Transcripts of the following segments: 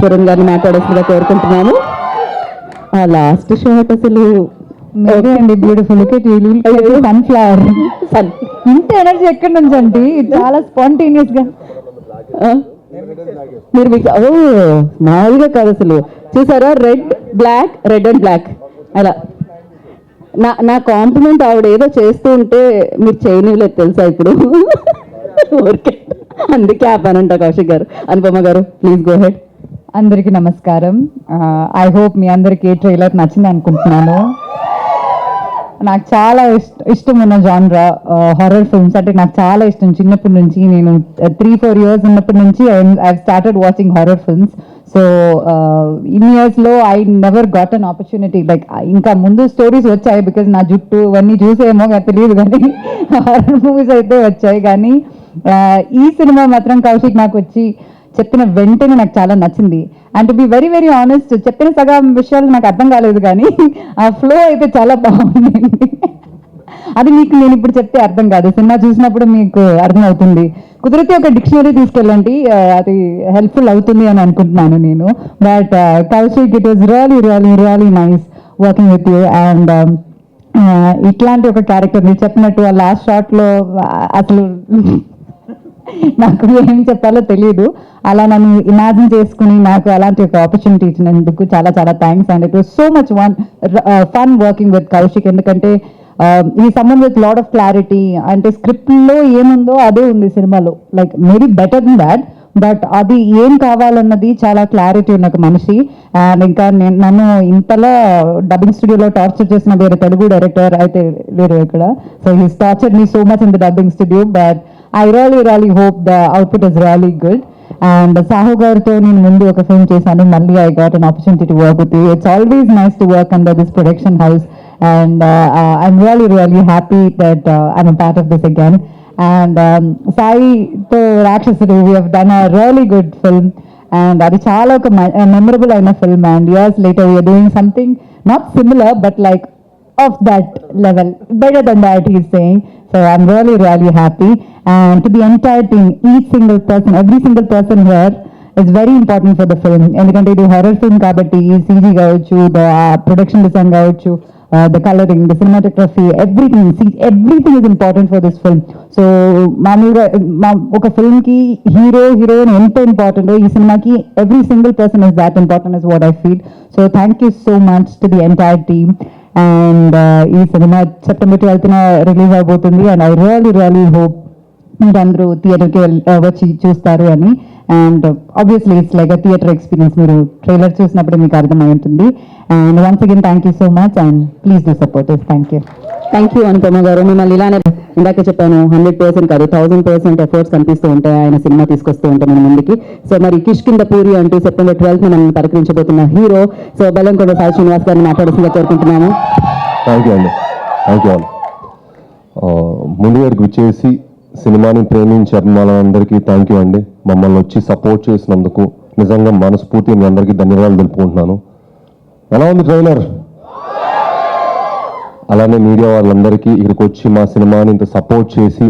కిరణ్ గారిని మాట్లాడాల్సిందిగా కోరుకుంటున్నాను. ఆ లాస్ట్ షాట్ అసలు అండి బ్యూటిఫుల్ సన్ఫ్లవర్ ఇంత ఎనర్జీ ఎక్కడి నుంచి అండి చాలా స్పాంటేనియస్ గా మీరు మీకు మామూలుగా కాదు అసలు. చూసారా, రెడ్ అండ్ బ్లాక్ అలా నా కాంప్లిమెంట్ ఆవిడ ఏదో చేస్తూ ఉంటే మీరు చేయనివ్వలేదు తెలుసా ఇప్పుడు. ఊరికే అందుకే ఆపానంట. కౌశిక్ గారు, అనుపమ గారు, ప్లీజ్ గో హెడ్. అందరికీ నమస్కారం. ఐ హోప్ మీ అందరికీ ట్రైలర్ నచ్చింది అనుకుంటున్నాను. నాకు చాలా ఇష్టం ఉన్న జానరా హారర్ ఫిల్మ్స్. అంటే నాకు చాలా ఇష్టం చిన్నప్పటి నుంచి. నేను 3-4 years ఉన్నప్పటి నుంచి I started watching horror films. So in ఇయర్స్లో I never got an opportunity. Like ఇంకా ముందు స్టోరీస్ వచ్చాయి, బికాజ్ నా జుట్టు ఇవన్నీ చూసేమో తెలియదు, కానీ హారర్ మూవీస్ అయితే వచ్చాయి. కానీ ఈ సినిమా మాత్రం కౌశిక్ నాకు వచ్చి చెప్పిన వెంటనే నాకు చాలా నచ్చింది. And to be very very honest, చెప్పిన సగం విషయాలు నాకు అర్థం కాలేదు, కానీ ఆ ఫ్లో అయితే చాలా బాగుంది. అది మీకు నేను ఇప్పుడు చెప్తే అర్థం కాదు, సినిమా చూసినప్పుడు మీకు అర్థం అవుతుంది. కుదిరితే ఒక డిక్షనరీ తీసుకెళ్ళండి, అది హెల్ప్ఫుల్ అవుతుంది అని అనుకుంటున్నాను నేను. But Kaushik, it was really really really nice working with you. And ఇట్లాంటి ఒక క్యారెక్టర్ మీరు చెప్పినట్టు ఆ లాస్ట్ షాట్లో అసలు నాకు ఏం చెప్పాలో తెలియదు. అలా నన్ను ఇమాజిన్ చేసుకుని నాకు అలాంటి ఒక ఆపర్చునిటీ ఇచ్చినందుకు చాలా చాలా thanks. And it was so much fun working with Kaushik. ఎందుకంటే ఈ someone with lot of clarity. అంటే స్క్రిప్ట్లో ఏముందో అదే ఉంది సినిమాలో. Like maybe better than that, but అది ఏం కావాలన్నది చాలా క్లారిటీ ఉన్న ఒక మనిషి. అండ్ ఇంకా నన్ను ఇంతలా డబ్బింగ్ స్టూడియోలో టార్చర్ చేసిన వేరే తెలుగు డైరెక్టర్ అయితే లేరు ఇక్కడ. So he's tortured me so much in the dubbing studio, but I really hope the output is really good. And Sahu గారితో నేను ముందు ఒక ఫిల్మ్ చేశాను, మళ్ళీ I got an opportunity to work with you. It's always nice to work under this production house, and I'm really happy that I'm a part of this again. And Sai to Rakshasudu, we have done a really good film, and అది చాలా ఒక memorable అయిన film. And years later we are doing something not similar, but like of that level, better than that, he's saying. So I'm really happy. And to the entire team, each single person, every single person here is very important for the film. ఎందుకంటే ఇది horror film కాబట్టి CG కావచ్చు, the production design కావచ్చు, the colouring, the cinematography, everything is important for this film. So మామూలుగా ఒక ఫిల్మ్కి heroine ఎంత ఇంపార్టెంటో ఈ సినిమాకి every single person is that important is what I feel. So thank you so much to the entire team. And ఈ సినిమా September 12th release అవబోతుంది. అండ్ ఐ రియలీ హోప్ మీరందరూ థియేటర్కి వచ్చి చూస్తారు అని. And obviously it's like a theatre experience. మీరు trailer చూసినప్పుడు మీకు అర్థమై ఉంటుంది. And once again thank you so much, and please do support us. Thank you Anupama గారు. మిమ్మల్ని ఇలానే ఇందాక చెప్పాను, 100% కాదు 1000% ఎఫర్ట్స్ కనిపిస్తూ ఉంటాయి ఆయన సినిమా తీసుకొస్తూ ఉంటాం మన ముందుకి. సో మరి కిష్కింధపురి అంటూ September 12th మనం పలకరించబోతున్న హీరో సో బెల్లంకొండ సాయి శ్రీనివాస్ గారిని మాట్లాడాల్సిందిగా కోరుకుంటున్నాము. థ్యాంక్ యూ అండి. Thank you all. ముందు వరకు వచ్చేసి సినిమాని ప్రేమించే అభిమానులందరికీ థ్యాంక్ యూ అండి. మమ్మల్ని వచ్చి సపోర్ట్ చేసినందుకు నిజంగా మనస్ఫూర్తి మీ అందరికీ ధన్యవాదాలు తెలుపుకుంటున్నాను. ఎలా ఉంది ట్రైలర్? అలానే మీడియా వాళ్ళందరికీ ఇక్కడికి వచ్చి మా సినిమాని ఇంత సపోర్ట్ చేసి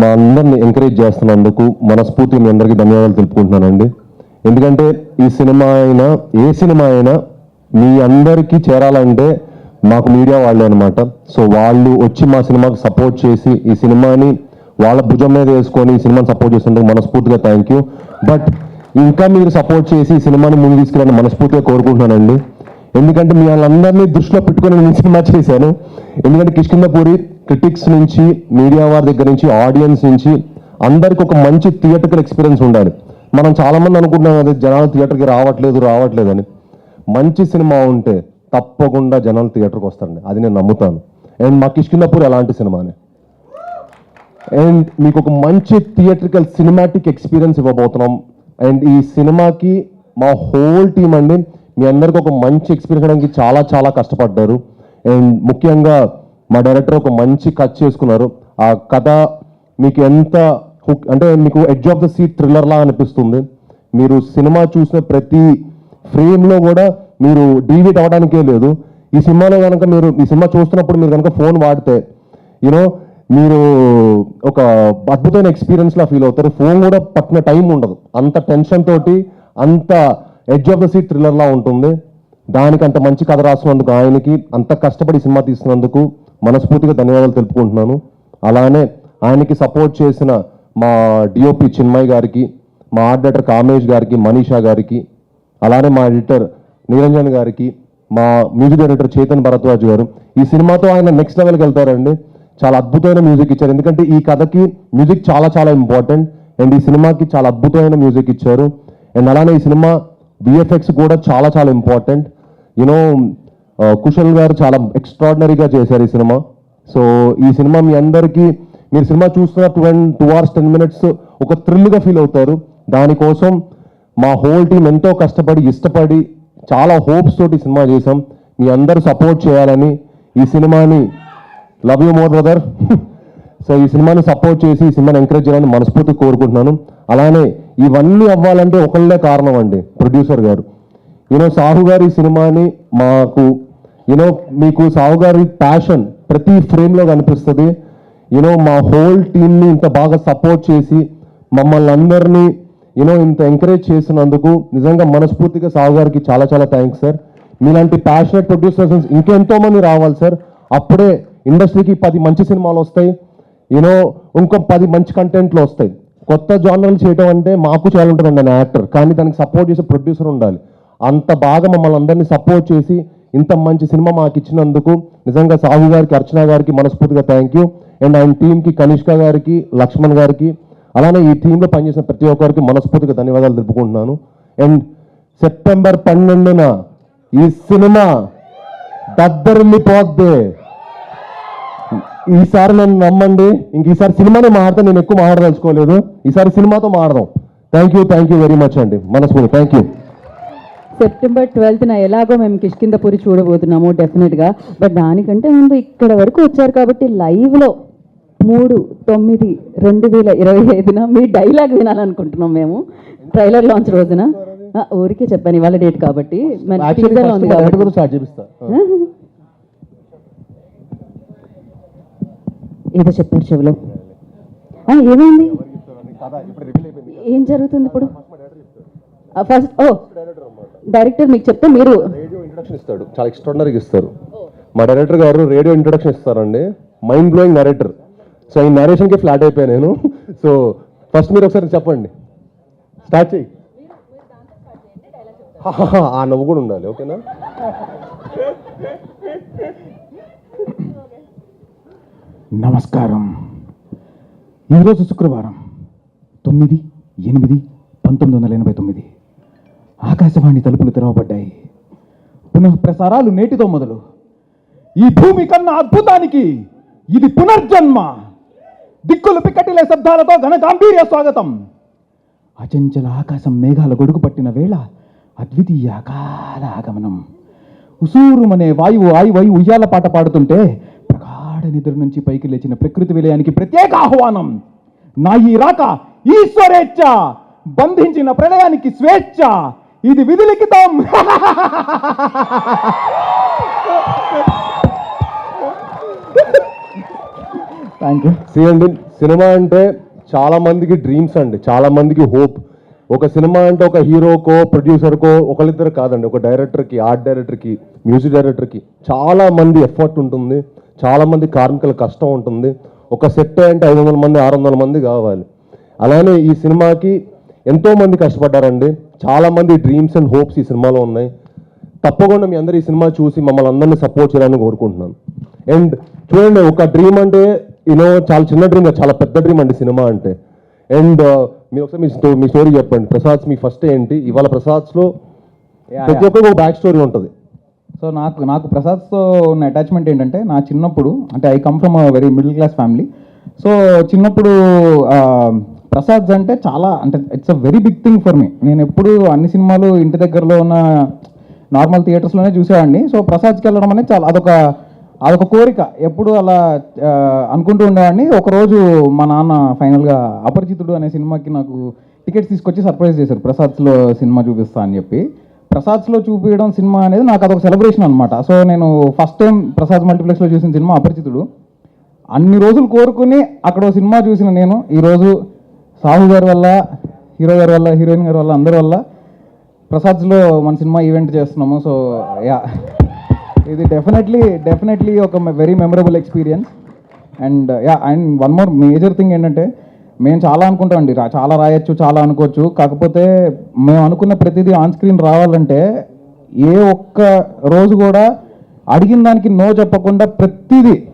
మా అందరిని ఎంకరేజ్ చేస్తున్నందుకు మనస్ఫూర్తి మీ అందరికీ ధన్యవాదాలు తెలుపుకుంటున్నానండి. ఎందుకంటే ఈ సినిమా అయినా ఏ సినిమా అయినా మీ అందరికీ చేరాలంటే మాకు మీడియా వాళ్ళే అనమాట. సో వాళ్ళు వచ్చి మా సినిమాకి సపోర్ట్ చేసి ఈ సినిమాని వాళ్ళ భుజం మీద వేసుకొని ఈ సినిమాని సపోర్ట్ చేసినందుకు మనస్ఫూర్తిగా థ్యాంక్ యూ. బట్ ఇంకా మీరు సపోర్ట్ చేసి ఈ సినిమాని ముందు తీసుకెళ్ళాలని మనస్ఫూర్తిగా కోరుకుంటున్నానండి. ఎందుకంటే మీ వాళ్ళందరినీ దృష్టిలో పెట్టుకొని నేను సినిమా చేశాను. ఎందుకంటే కిష్కింధపురి క్రిటిక్స్ నుంచి, మీడియా వారి దగ్గర నుంచి, ఆడియన్స్ నుంచి అందరికి ఒక మంచి థియేటర్కల్ ఎక్స్పీరియన్స్ ఉండాలి. మనం చాలామంది అనుకుంటున్నాం కదా జనాలు థియేటర్కి రావట్లేదు అని. మంచి సినిమా ఉంటే తప్పకుండా జనాలు థియేటర్కి వస్తారండి, అది నేను నమ్ముతాను. అండ్ మా కిష్కింధపురి అలాంటి సినిమానే. అండ్ మీకు ఒక మంచి థియేటర్కల్ సినిమాటిక్ ఎక్స్పీరియన్స్ ఇవ్వబోతున్నాం. అండ్ ఈ సినిమాకి మా హోల్ టీమ్ అండి మీ అందరికి ఒక మంచి ఎక్స్పీరియన్స్ ఇవ్వడానికి చాలా చాలా కష్టపడ్డారు. అండ్ ముఖ్యంగా మా డైరెక్టర్ ఒక మంచి కథ చేసుకున్నారు. ఆ కథ మీకు ఎంత అంటే మీకు edge of the seat thriller లా అనిపిస్తుంది. మీరు సినిమా చూసిన ప్రతి ఫ్రేమ్లో కూడా మీరు డీవియేట్ అవ్వడానికే లేదు. ఈ సినిమాలో కనుక మీరు ఈ సినిమా చూస్తున్నప్పుడు మీరు కనుక ఫోన్ వాడితే మీరు ఒక అద్భుతమైన ఎక్స్పీరియన్స్లా ఫీల్ అవుతారు. ఫోన్ కూడా పట్టిన టైం ఉండదు, అంత టెన్షన్ తోటి అంత ఎడ్జ్ ఆఫ్ ద సీట్ థ్రిల్లర్లా ఉంటుంది. దానికి అంత మంచి కథ రాసినందుకు ఆయనకి, అంత కష్టపడి సినిమా తీసినందుకు మనస్ఫూర్తిగా ధన్యవాదాలు తెలుపుకుంటున్నాను. అలానే ఆయనకి సపోర్ట్ చేసిన మా డిఓపి చిన్మయ్ గారికి, మా ఆర్ట్ డైరెక్టర్ కామేష్ గారికి, మనీషా గారికి, అలానే మా ఎడిటర్ నిరంజన్ గారికి, మా మ్యూజిక్ డైరెక్టర్ చేతన్ భరద్వాజ్ గారు. ఈ సినిమాతో ఆయన నెక్స్ట్ లెవెల్కి వెళ్తారండి. చాలా అద్భుతమైన మ్యూజిక్ ఇచ్చారు. ఎందుకంటే ఈ కథకి మ్యూజిక్ చాలా చాలా ఇంపార్టెంట్. అండ్ ఈ సినిమాకి చాలా అద్భుతమైన మ్యూజిక్ ఇచ్చారు. అండ్ అలానే ఈ సినిమా విఎఫ్ఎక్స్ కూడా చాలా చాలా ఇంపార్టెంట్. యూనో కుశల్ గారు చాలా ఎక్స్ట్రాడినరీగా చేశారు ఈ సినిమా. సో ఈ సినిమా మీ అందరికీ, మీరు సినిమా చూస్తున్న 2 hours 10 minutes ఒక థ్రిల్గా ఫీల్ అవుతారు. దానికోసం మా హోల్ టీం ఎంతో కష్టపడి, ఇష్టపడి, చాలా హోప్స్ తోటి సినిమా చేసాం. మీ అందరూ సపోర్ట్ చేయాలని, ఈ సినిమాని love you more brother. So ఈ సినిమాని సపోర్ట్ చేసి ఈ సినిమాని ఎంకరేజ్ చేయాలని మనస్ఫూర్తిగా కోరుకుంటున్నాను. అలానే ఇవన్నీ అవ్వాలంటే ఒకళ్ళే కారణం అండి, ప్రొడ్యూసర్ గారు. సాహు గారు ఈ సినిమాని మాకు మీకు సాహు గారి ప్యాషన్ ప్రతి ఫ్రేమ్లో కనిపిస్తుంది. మా హోల్ టీమ్ని ఇంత బాగా సపోర్ట్ చేసి మమ్మల్ని అందరినీ ఇంత ఎంకరేజ్ చేసినందుకు నిజంగా మనస్ఫూర్తిగా సాహు గారికి చాలా చాలా థ్యాంక్స్ సార్. మీలాంటి ప్యాషనెట్ ప్రొడ్యూసర్స్ ఇంకెంతో మంది రావాలి సార్. అప్పుడే ఇండస్ట్రీకి 10 మంచి సినిమాలు వస్తాయి, ఇంకో 10 మంచి కంటెంట్లు వస్తాయి. కొత్త జానర్లు చేయడం అంటే మాకు చాలా ఉంటుందండి నేను యాక్టర్, కానీ దానికి సపోర్ట్ చేసే ప్రొడ్యూసర్ ఉండాలి. అంత బాగా మమ్మల్ని అందరినీ సపోర్ట్ చేసి ఇంత మంచి సినిమా మాకు ఇచ్చినందుకు నిజంగా సాహు గారికి, అర్చన గారికి మనస్ఫూర్తిగా థ్యాంక్ యూ. అండ్ ఆయన టీంకి కనిష్క గారికి, లక్ష్మణ్ గారికి, అలానే ఈ టీంలో పనిచేసిన ప్రతి ఒక్కరికి మనస్ఫూర్తిగా ధన్యవాదాలు తెలుపుకుంటున్నాను. అండ్ September 12న ఈ సినిమా దద్దరిల్లిపోద్ది. ఈసారి నన్ను నమ్మండి, ఇంక ఈసారి సినిమానే మాడతా, నేను ఎక్కువ మాట్లాడదలుచుకోలేదు. ఈసారి సినిమాతో మాడదాం. థ్యాంక్ యూ వెరీ మచ్ అండి, మనస్ఫూర్తి థ్యాంక్ యూ. September 12న ఎలాగో మేము కిష్కిందపురి చూడబోతున్నాము డెఫినెట్గా. బట్ దానికంటే ముందు ఇక్కడ వరకు వచ్చారు కాబట్టి లైవ్లో 3/9/2025న మీ డైలాగ్ వినాలనుకుంటున్నాం మేము, ట్రైలర్ లాంచ్ రోజున. ఊరికే చెప్పాను, ఇవాళ డేట్ కాబట్టి టీజర్లో ఉంది కాబట్టి. ఏదో చెప్పారు చెవిలో, ఏమైంది, ఏం జరుగుతుంది ఇప్పుడు? ఫస్ట్ డైరెక్టర్ మీకు చెప్తే మీరు రేడియో ఇంట్రడక్షన్ ఇస్తాడు, చాలా ఎక్స్ట్రాడినరీగా ఇస్తారు. మా డైరెక్టర్ గారు రేడియో ఇంట్రడక్షన్ ఇస్తారండి, మైండ్ బ్లోయింగ్ నరేటర్. సో ఈ నరేషన్కి ఫ్లాట్ అయిపోయాను నేను. సో ఫస్ట్ మీరు ఒకసారి చెప్పండి, స్టార్ట్ చేయి. ఆ నవ్వు కూడా ఉండాలి, ఓకేనా? నమస్కారం. ఈరోజు శుక్రవారం 9/8/1989 ఆకాశవాణి తలుపులు తెరవబడ్డాయి. పునః ప్రసారాలు నేటితో మొదలు. ఈ భూమి కన్నా అద్భుతానికి ఇది పునర్జన్మ. దిక్కులు పిక్కటిలే శబ్దాలతో ఘన గాంభీర్య స్వాగతం. అచంచల ఆకాశం మేఘాల గొడుగు పట్టిన వేళ అద్వితీయ అకాల ఆగమనం. ఉసూరుమనే వాయువు ఆయువై ఉయ్యాల పాట పాడుతుంటే ప్రగాఢ నిద్ర నుంచి పైకి లేచిన ప్రకృతి విలయానికి ప్రత్యేక ఆహ్వానం. నా ఈ రాక ఈశ్వరేచ్ఛ, బంధించిన ప్రళయానికి స్వేచ్ఛ. ఇది విధిలిఖితం. Thank you. సినిమా అంటే చాలా మందికి డ్రీమ్స్ అండి, చాలా మందికి హోప్. ఒక సినిమా అంటే ఒక హీరోకో ప్రొడ్యూసర్కో ఒకళ్ళిద్దరు కాదండి, ఒక డైరెక్టర్కి, ఆర్ట్ డైరెక్టర్కి, మ్యూజిక్ డైరెక్టర్కి చాలా మంది ఎఫర్ట్ ఉంటుంది, చాలా మంది కార్మికుల కష్టం ఉంటుంది. ఒక సెట్ అంటే 500 మంది 600 మంది కావాలి. అలానే ఈ సినిమాకి ఎంతో మంది కష్టపడ్డారండి, చాలా మంది డ్రీమ్స్ అండ్ హోప్స్ ఈ సినిమాలో ఉన్నాయి. తప్పకుండా మీ అందరూ ఈ సినిమా చూసి మమ్మల్ని అందరినీ సపోర్ట్ చేయాలని కోరుకుంటున్నాను. అండ్ చూడండి, ఒక డ్రీమ్ అంటే చాలా చిన్న డ్రీమ్, చాలా పెద్ద డ్రీమ్ అండి సినిమా అంటే. అండ్ మీరు ఒకసారి మీ స్టోరీ చెప్పండి. ప్రసాద్స్ మీ ఫస్ట్ ఏంటి? ఇవాళ ప్రసాద్స్లో ప్రతి ఒక్కరికి ఒక బ్యాక్ స్టోరీ ఉంటుంది. సో నాకు ప్రసాద్తో ఉన్న అటాచ్మెంట్ ఏంటంటే, నా చిన్నప్పుడు అంటే I come from a very middle class family. So చిన్నప్పుడు ప్రసాద్స్ అంటే చాలా, అంటే it's a very big thing for me. నేను ఎప్పుడు అన్ని సినిమాలు ఇంటి దగ్గరలో ఉన్న నార్మల్ థియేటర్స్లోనే చూసేవాడిని. సో ప్రసాద్కి వెళ్ళడం అనేది చాలా అదొక కోరిక, ఎప్పుడు అలా అనుకుంటూ ఉండేవాడిని. ఒకరోజు మా నాన్న ఫైనల్గా అపరిచితుడు అనే సినిమాకి నాకు టికెట్స్ తీసుకొచ్చి సర్ప్రైజ్ చేశారు, ప్రసాద్స్లో సినిమా చూపిస్తా అని చెప్పి. ప్రసాద్స్లో చూపించడం సినిమా అనేది నాకు అదొక సెలబ్రేషన్ అనమాట. సో నేను ఫస్ట్ టైం ప్రసాద్ మల్టీప్లెక్స్లో చూసిన సినిమా అపరిచితుడు. అన్ని రోజులు కోరుకుని అక్కడ సినిమా చూసిన నేను ఈరోజు సాహు గారి వల్ల, హీరో గారి వల్ల, హీరోయిన్ గారి వల్ల, అందరి వల్ల ప్రసాద్స్లో మన సినిమా ఈవెంట్ చేస్తున్నాము. సో యా, ఇది డెఫినెట్లీ ఒక very memorable experience. And yeah, and one more major thing ఏంటంటే, మేము చాలా అనుకుంటామండి, చాలా రాయొచ్చు, చాలా అనుకోవచ్చు. కాకపోతే మేము అనుకున్న ప్రతిదీ ఆన్ స్క్రీన్ రావాలంటే ఏ ఒక్క రోజు కూడా అడిగిన దానికి నో చెప్పకుండా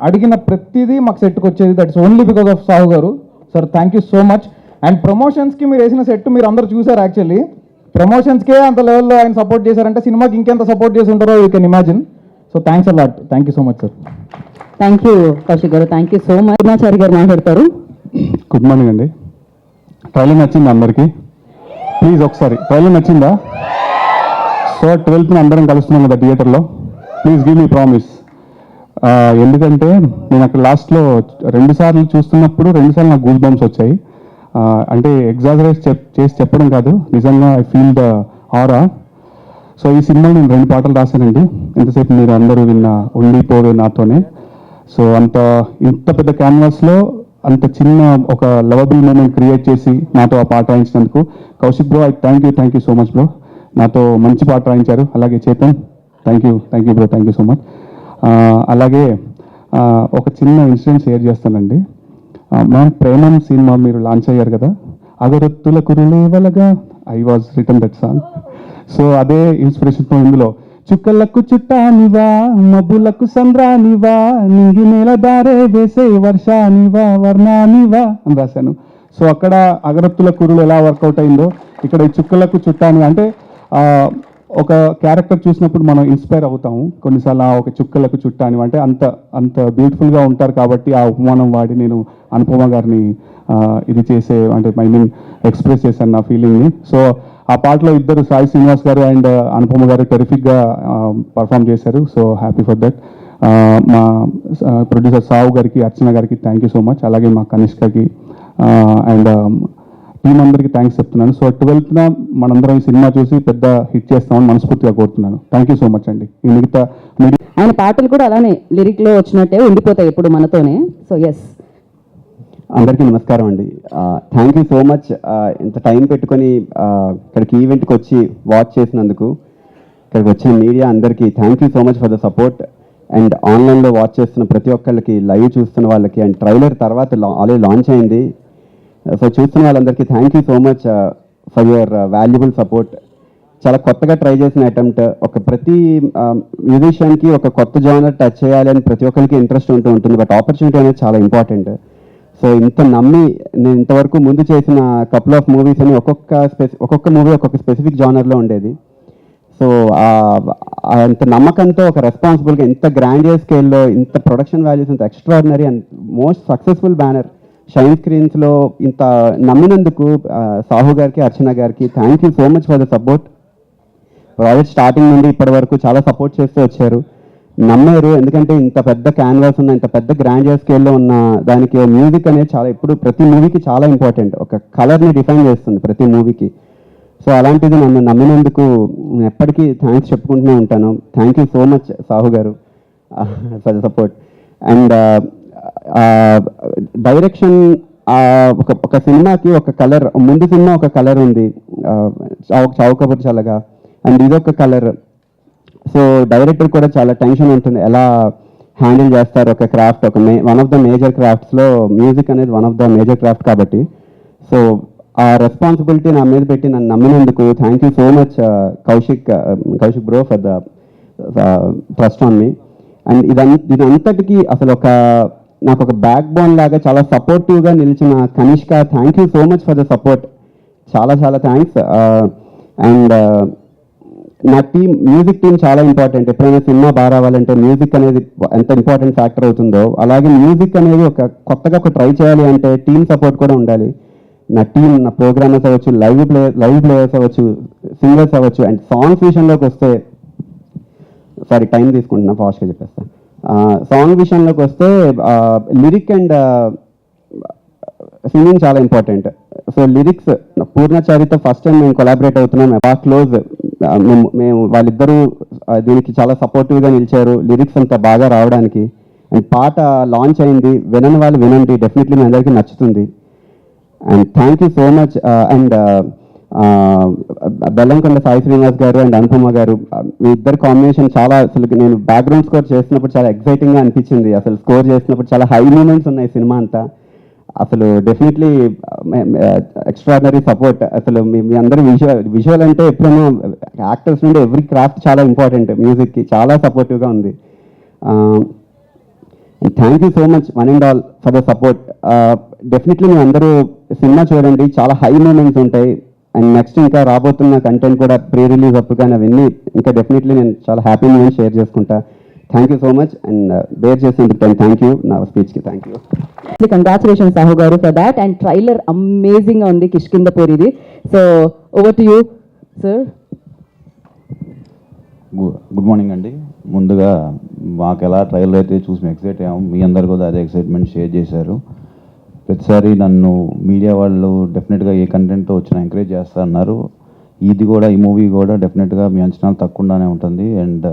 అడిగిన ప్రతిదీ మాకు సెట్కి వచ్చేది. That's only because of Sahu గారు. Sir thank you so much. And ప్రమోషన్స్కి మీరు వేసిన సెట్ మీరు అందరూ చూసారు. యాక్చువల్లీ ప్రమోషన్స్కే అంత లెవెల్లో ఆయన సపోర్ట్ చేశారంటే సినిమాకి ఇంకెంత సపోర్ట్ చేసి ఉంటారో you can imagine. So thanks a lot. Thank you so much sir. Thank you Kaushik గారు, thank you so much. Purnachari గారు మాట్లాడతారు. గుడ్ మార్నింగ్ అండి. ట్రైలర్ నచ్చిందా అందరికీ? ప్లీజ్ ఒకసారి ట్రైలర్ నచ్చిందా? సో 12th అందరం కలుస్తున్నాం కదా థియేటర్లో. Please give me promise. ఎందుకంటే నేను అక్కడ లాస్ట్లో 2 సార్లు చూస్తున్నప్పుడు 2 సార్లు నాకు గూస్ బంప్స్ వచ్చాయి. అంటే ఎగ్జాజరేట్ చేసి చెప్పడం కాదు, నిజంగా I feel the aura. So ఈ సినిమాలో నేను 2 పాటలు రాశానండి. ఎంతసేపు మీరు అందరూ విన్న ఉండిపోవే నాతోనే. సో ఇంత పెద్ద క్యాన్వాస్లో అంత చిన్న ఒక లవబుల్ మూమెంట్ క్రియేట్ చేసి నాతో ఆ పాట రాయించినందుకు Kaushik bro, thank you so much bro. నాతో మంచి పాట రాయించారు. అలాగే Chetan, thank you bro, thank you so much. అలాగే ఒక చిన్న ఇన్సిడెంట్ షేర్ చేస్తానండి. మ్యామ్, ప్రేమం సినిమా మీరు లాంచ్ అయ్యారు కదా, అగరొత్తుల కురులేవలగా I was written that song. So అదే ఇన్స్పిరేషన్తో ఇందులో చుక్కలకు చుట్టానివా, మబ్బులకు సంద్రానివా, నింగి నేల దారే వేసే వర్షానివా, వర్ణానివా అని రాశాను. సో అక్కడ అగరత్తుల కురులు ఎలా వర్కౌట్ అయిందో ఇక్కడ ఈ చుక్కలకు చుట్టాని అంటే ఒక క్యారెక్టర్ చూసినప్పుడు మనం ఇన్స్పైర్ అవుతాము కొన్నిసార్లు. ఒక చుక్కలకు చుట్టాని అంటే అంత బ్యూటిఫుల్గా ఉంటారు కాబట్టి ఆ ఉపమానం వాడి నేను అనుపమ గారిని ఇది చేసే అంటే ఎక్స్ప్రెస్ చేశాను నా ఫీలింగ్ని. సో ఆ పాటలో ఇద్దరు సాయి శ్రీనివాస్ గారు అండ్ అనుపమ గారు టెరిఫిక్గా పర్ఫామ్ చేశారు. So happy for that. మా ప్రొడ్యూసర్ సావు గారికి, అర్చన గారికి థ్యాంక్ యూ సో మచ్. అలాగే మా కనిష్కకి అండ్ టీం అందరికీ థ్యాంక్స్ చెప్తున్నాను. సో 12th మనందరం ఈ సినిమా చూసి పెద్ద హిట్ చేస్తామని మనస్ఫూర్తిగా కోరుతున్నాను. థ్యాంక్ యూ సో మచ్ అండి. ఈ మిగతా ఆయన పాటలు కూడా అలానే లిరిక్లో వచ్చినట్టే ఉండిపోతాయి ఎప్పుడు మనతోనే. సో ఎస్, అందరికీ నమస్కారం అండి. Thank you so much. ఇంత టైం పెట్టుకొని ఇక్కడికి ఈవెంట్కి వచ్చి వాచ్ చేసినందుకు, ఇక్కడికి వచ్చిన మీడియా అందరికీ thank you so much for the support. And ఆన్లైన్లో వాచ్ చేస్తున్న ప్రతి ఒక్కళ్ళకి, లైవ్ చూస్తున్న వాళ్ళకి, అండ్ ట్రైలర్ తర్వాత ఆల్రెడీ లాంచ్ అయింది. సో చూస్తున్న వాళ్ళందరికీ thank you so much for your valuable support. చాలా కొత్తగా ట్రై చేసిన అటెంప్ట్. ప్రతి మ్యూజిషియన్కి ఒక కొత్త జానర్ టచ్ చేయాలి అని ప్రతి ఒక్కరికి ఇంట్రెస్ట్ ఉంటుంది. బట్ ఆపర్చునిటీ అనేది చాలా ఇంపార్టెంట్. సో ఇంత నమ్మి నేను ఇంతవరకు ముందు చేసిన కపుల్ ఆఫ్ మూవీస్ అని ఒక్కొక్క మూవీ ఒక్కొక్క స్పెసిఫిక్ జానర్లో ఉండేది. సో అంత నమ్మకంతో ఒక రెస్పాన్సిబుల్గా ఇంత గ్రాండియర్ స్కేల్లో ఇంత ప్రొడక్షన్ వాల్యూస్, ఇంత extraordinary and most successful banner Shine స్క్రీన్స్లో ఇంత నమ్మినందుకు సాహు గారికి, అర్చన గారికి thank you so much for the support. Project starting నుండి ఇప్పటి వరకు చాలా సపోర్ట్ చేస్తూ వచ్చారు, నమ్మారు. ఎందుకంటే ఇంత పెద్ద క్యాన్వాస్ ఉన్న, ఇంత పెద్ద గ్రాండియర్ స్కేల్లో ఉన్న దానికి మ్యూజిక్ అనేది చాలా ప్రతి మూవీకి చాలా ఇంపార్టెంట్. ఒక కలర్ని డిఫైన్ చేస్తుంది ప్రతి మూవీకి. సో అలాంటిది నన్ను నమ్మినందుకు నేను ఎప్పటికీ థ్యాంక్స్ చెప్పుకుంటూనే ఉంటాను. Thank you so much Sahu గారు for the support. And direction ఒక సినిమాకి ఒక కలర్, ముందు సినిమా ఒక కలర్ ఉంది, చావు కబుర్ చల్లగా, అండ్ ఇదొక కలర్. సో డైరెక్టర్ కూడా చాలా టెన్షన్ ఉంటుంది, ఎలా హ్యాండిల్ చేస్తారు ఒక craft. One of the major క్రాఫ్ట్స్లో మ్యూజిక్ అనేది one of the major craft కాబట్టి. సో ఆ రెస్పాన్సిబిలిటీ నా మీద పెట్టి నన్ను నమ్మినందుకు thank you so much Kaushik bro for the trust on me. And ఇదంతటికీ అసలు నాకు ఒక బ్యాక్ బోన్ లాగా చాలా సపోర్టివ్గా నిలిచిన Kanishka, thank you so much for the support. చాలా థ్యాంక్స్. అండ్ నా మ్యూజిక్ టీం చాలా ఇంపార్టెంట్. ఎప్పుడైనా సినిమా బాగా రావాలంటే మ్యూజిక్ అనేది ఎంత ఇంపార్టెంట్ ఫ్యాక్టర్ అవుతుందో, అలాగే మ్యూజిక్ అనేది కొత్తగా ట్రై చేయాలి అంటే టీమ్ సపోర్ట్ కూడా ఉండాలి. నా టీం, నా ప్రోగ్రామర్స్ అవ్వచ్చు, లైవ్ ప్లేయర్స్ అవ్వచ్చు, సింగర్స్ అవ్వచ్చు. అండ్ సాంగ్స్ విషయంలోకి వస్తే, సారీ టైం తీసుకుంటున్నా, ఫాస్ట్గా చెప్పేస్తా. సాంగ్ విషయంలోకి వస్తే లిరిక్ అండ్ సింగింగ్ చాలా ఇంపార్టెంట్. సో లిరిక్స్ పూర్ణచారితో ఫస్ట్ టైం మేము కొలాబరేట్ అవుతున్నాం, బాగా క్లోజ్. మేము వాళ్ళిద్దరూ దీనికి చాలా సపోర్టివ్గా నిలిచారు లిరిక్స్ అంతా బాగా రావడానికి. అండ్ పాట లాంచ్ అయింది, వినని వాళ్ళు వినండి, డెఫినెట్లీ మీ అందరికీ నచ్చుతుంది. And thank you so much. And Bellamkonda Sai Srinivas గారు అండ్ అనుపమ గారు, మీ ఇద్దరు కాంబినేషన్ చాలా, అసలు నేను బ్యాక్గ్రౌండ్ స్కోర్ చేస్తున్నప్పుడు చాలా ఎక్సైటింగ్గా అనిపించింది. అసలు స్కోర్ చేసినప్పుడు చాలా హై మూమెంట్స్ ఉన్నాయి సినిమా అంతా. అసలు డెఫినెట్లీ ఎక్స్ట్రాడనరీ సపోర్ట్. అసలు మీ అందరూ విజువల్ అంటే ఎప్పుడైనా యాక్టర్స్ నుండి ఎవ్రీ క్రాఫ్ట్ చాలా ఇంపార్టెంట్, మ్యూజిక్కి చాలా సపోర్టివ్గా ఉంది. Thank you so much one and all for the support. Definitely మీరు అందరూ సినిమా చూడండి, చాలా హై మూమెంట్స్ ఉంటాయి. అండ్ నెక్స్ట్ ఇంకా రాబోతున్న కంటెంట్ కూడా ప్రీ రిలీజ్ అప్పుడు కానీ అవన్నీ ఇంకా డెఫినెట్లీ నేను చాలా హ్యాపీ మూమెంట్ షేర్ చేసుకుంటా. Thank you so much and bear చేసినందుకు థ్యాంక్ యూ. నా స్పీచ్కి థ్యాంక్ యూ. కంగ్రాచులేషన్ సాహు గారు ఫర్ దాట్. అండ్ ట్రైలర్ అమేజింగ్గా ఉంది, కిష్కిందపూరిది. So over to you sir. Good morning అండి. ముందుగా మాకు ఎలా ట్రైలర్ అయితే చూసి మేము ఎక్సైట్ అయ్యాము, మీ అందరు కూడా అదే ఎక్సైట్మెంట్ షేర్ చేశారు. ప్రతిసారి నన్ను మీడియా వాళ్ళు డెఫినెట్గా ఏ కంటెంట్తో వచ్చినా ఎంకరేజ్ చేస్తారన్నారు. ఇది కూడా, ఈ మూవీ కూడా డెఫినెట్గా మీ అంచనాలు తక్కువగానే ఉంటుంది. అండ్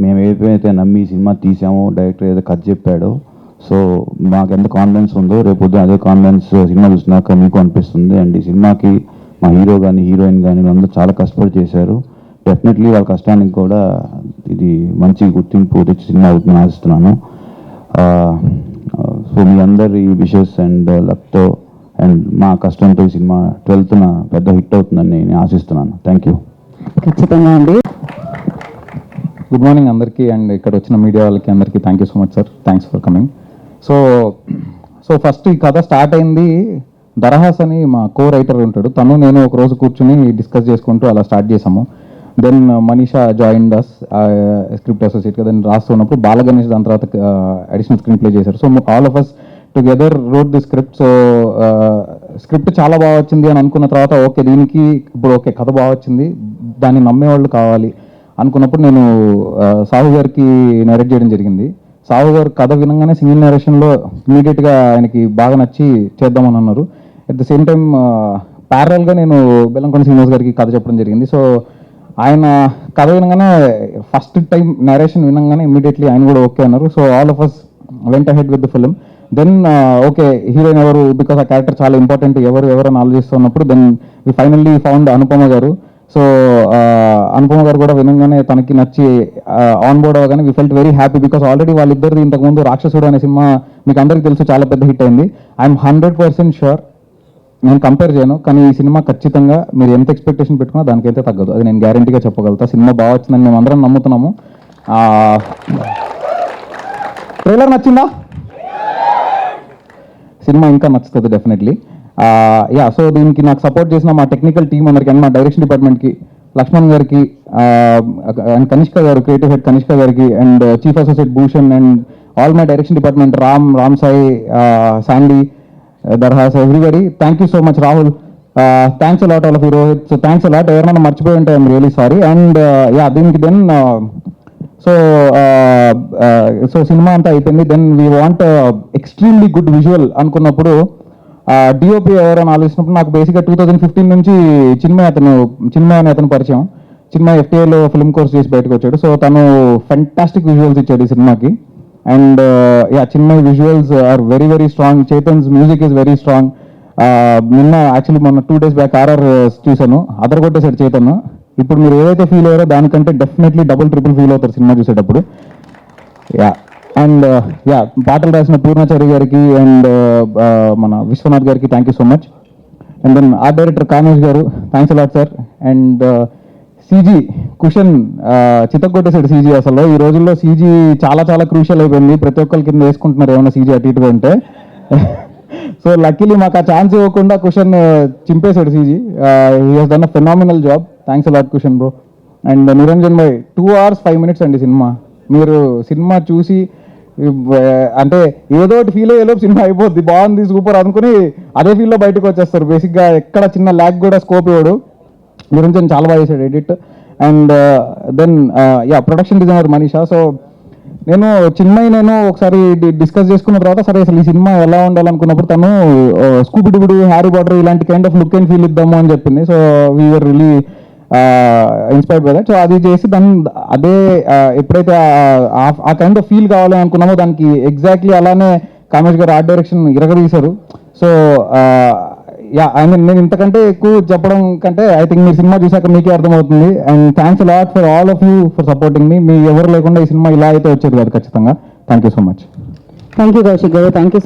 మేము ఏదైతే నమ్మి సినిమా తీసామో, డైరెక్టర్ ఏదో కథ చెప్పాడో, సో మాకు ఎంత కాన్ఫిడెన్స్ ఉందో రేపు పొద్దున అదే కాన్ఫిడెన్స్ సినిమా చూసినాక మీకు అనిపిస్తుంది. అండ్ ఈ సినిమాకి మా హీరో కానీ హీరోయిన్ కానీ వీళ్ళందరూ చాలా కష్టపడి చేశారు. డెఫినెట్లీ వాళ్ళ కష్టానికి కూడా ఇది మంచి గుర్తింపు తెచ్చి సినిమా అవుతుందని ఆశిస్తున్నాను. సో మీ అందరి విషెస్ అండ్ లక్తో అండ్ మా కష్టంతో ఈ సినిమా 12th పెద్ద హిట్ అవుతుందని నేను ఆశిస్తున్నాను. Thank you. ఖచ్చితంగా అండి. గుడ్ మార్నింగ్ అందరికీ అండ్ ఇక్కడ వచ్చిన మీడియా వాళ్ళకి అందరికీ thank you so much sir. Thanks for coming. So first ఈ కథ స్టార్ట్ అయింది, దరహాస్ అని మా కో రైటర్ ఉంటాడు, తను నేను ఒక రోజు కూర్చుని డిస్కస్ చేసుకుంటూ అలా స్టార్ట్ చేసాము. Then Manisha join us script అసోసియేట్గా. దెన్ రాస్తున్నప్పుడు బాలగణేష్ దాని తర్వాత అడిషనల్ స్క్రీన్ ప్లే చేశారు. So all of us together wrote the script. So script చాలా బాగా వచ్చింది అని అనుకున్న తర్వాత ఓకే దీనికి ఇప్పుడు ఓకే కథ బాగా వచ్చింది, దాన్ని నమ్మేవాళ్ళు కావాలి అనుకున్నప్పుడు నేను సాహు గారికి నరేట్ చేయడం జరిగింది. సాహు గారు కథ వినంగానే సింగిల్ నరేషన్లో ఇమీడియట్గా ఆయనకి బాగా నచ్చి చేద్దామని అన్నారు. అట్ ద సేమ్ టైం ప్యారల్గా నేను బెల్లంకొండ శ్రీనివాస్ గారికి కథ చెప్పడం జరిగింది. సో ఆయన కథ వినగానే ఫస్ట్ టైం నరేషన్ వినగానే ఇమీడియట్లీ ఆయన కూడా ఓకే అన్నారు. So all of us went ahead with the film. Then okay heroine ఎవరు, బికాస్ ఆ క్యారెక్టర్ చాలా ఇంపార్టెంట్, ఎవరు ఆలోచిస్తున్నప్పుడు then we finally found Anupama garu. So Anupama గారు కూడా వినంగానే తనకి నచ్చి ఆన్ బోర్డ్ అవ్వగానే we felt very happy, because already వాళ్ళిద్దరిది ఇంతకుముందు రాక్షసుడు అనే సినిమా మీకు అందరికీ తెలుసు చాలా పెద్ద హిట్ అయింది. ఐఎమ్ 100% షూర్, నేను కంపేర్ చేయను, కానీ ఈ సినిమా ఖచ్చితంగా మీరు ఎంత ఎక్స్పెక్టేషన్ పెట్టుకున్నా దానికైతే తగ్గదు, అది నేను గ్యారంటీగా చెప్పగలుగుతా. సినిమా బాగా వచ్చిందని మేము అందరం నమ్ముతున్నాము. ట్రైలర్ నచ్చిందా? సినిమా ఇంకా నచ్చుతుంది డెఫినెట్లీ. యా, సో దీనికి నాకు సపోర్ట్ చేసిన మా టెక్నికల్ టీం అందరికీ అండ్ మా డైరెక్షన్ డిపార్ట్మెంట్కి లక్ష్మణ్ గారికి అండ్ కనిష్క గారు, క్రియేటివ్ హెడ్ కనిష్క గారికి and chief associate Bhushan and all my direction department Ram Sai, Sandy, Darhas, everybody. Thank you so much. Rahul, thanks a lot all of you. Rohit, so thanks a lot. ఎవరైనా మర్చిపోయి ఉంటే I'm really sorry. And yeah, దీనికి then so సినిమా అంతా అయిపోయింది. Then we want extremely good visual అనుకున్నప్పుడు DOP ఎవరైనా ఆలోచించినప్పుడు నాకు బేసిక్గా 2015 నుంచి చిన్మయ్ అనే అతను పరిచయం. చిన్మయ్ FTAలో ఫిల్మ్ కోర్స్ చేసి బయటకు వచ్చాడు. సో తను ఫెంటాస్టిక్ విజువల్స్ ఇచ్చాడు ఈ సినిమాకి. And yeah, Chinmay visuals are very very strong. Chaitan's music is very strong. మొన్న 2 days బ్యాక్ RR చూశాను, అదరగొట్టేశాడు చైతన్. ఇప్పుడు మీరు ఏదైతే ఫీల్ అయ్యారో దానికంటే డెఫినెట్లీ డబుల్ ట్రిపుల్ ఫీల్ అవుతారు సినిమా చూసేటప్పుడు. యా, అండ్ యా, పాటలు రాసిన పూర్ణాచారి గారికి అండ్ మన విశ్వనాథ్ గారికి thank you so much. And then art director Kamesh గారు, thanks a lot sir. And CG Kushan చితగొట్టేశాడు. CG అసలు ఈ రోజుల్లో CG చాలా చాలా క్రూషియల్ అయిపోయింది. ప్రతి ఒక్కరి కింద వేసుకుంటున్నారు ఏమైనా CG అటు ఇటుగా ఉంటే. సో లక్కీలీ మాకు ఆ ఛాన్స్ ఇవ్వకుండా కుషన్ చింపేశాడు CG. He has done a phenomenal job. Thanks a lot Kushan bro. And Niranjan భాయ్, 2 hours 5 minutes అండి సినిమా. మీరు సినిమా చూసి అంటే ఏదో ఒకటి ఫీల్ అయ్యేలోపు సినిమా అయిపోద్ది, బాగుంది సూపర్ అనుకుని అదే ఫీల్లో బయటకు వచ్చేస్తారు. బేసిక్గా ఎక్కడ చిన్న ల్యాగ్ కూడా స్కోప్ ఇవ్వడు. నిరంజన్ చాలా బాగా చేశాడు edit. And then yeah, production designer Manisha. So నేను ఒకసారి డిస్కస్ చేసుకున్న తర్వాత సరే అసలు ఈ సినిమా ఎలా ఉండాలనుకున్నప్పుడు తను స్కూబిడిబుడు, హ్యారీ పాటర్ ఇలాంటి kind of look and feel ఇద్దాము అని చెప్పింది. So we are really inspired by that. So అది చేసి దాన్ని అదే ఎప్పుడైతే ఆ కైండ్ ఆఫ్ ఫీల్ కావాలని అనుకున్నామో దానికి ఎగ్జాక్ట్లీ అలానే కామేష్ గారు ఆర్ట్ డైరెక్షన్ ఇరగదీశారు. సో యా ఐ మీన్ నేను ఇంతకంటే ఎక్కువ చెప్పడం కంటే ఐ థింక్ మీరు సినిమా చూసాక మీకే అర్థమవుతుంది. And thanks lot for all of you for supporting మీ ఎవరు లేకుండా ఈ సినిమా ఇలా అయితే వచ్చేది కాదు ఖచ్చితంగా. Thank you so much. Thank you Kaushik గారు, థ్యాంక్ యూ.